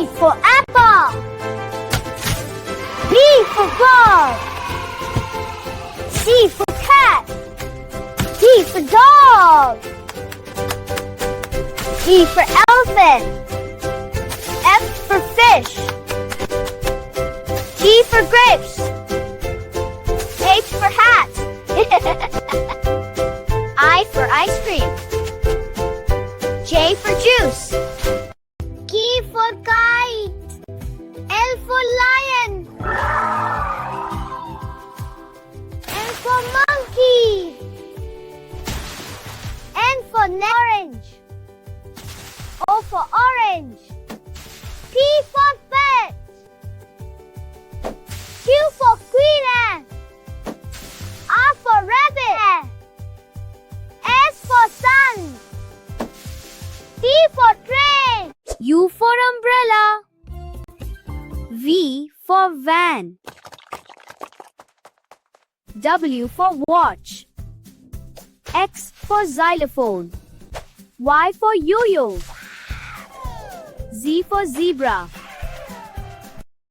A for apple. B for ball. C for cat. D for dog. E for elephant. F for fish. G for grapes. H for hat. I for ice cream. J for juice. K for kite. L for lion. M for monkey. N for orange. O for orange. P for pet. Q for queen ant. R for rabbit. S for sun. T for train. U for umbrella. V for van. W for watch. X for xylophone. Y for yo-yo. Z for zebra.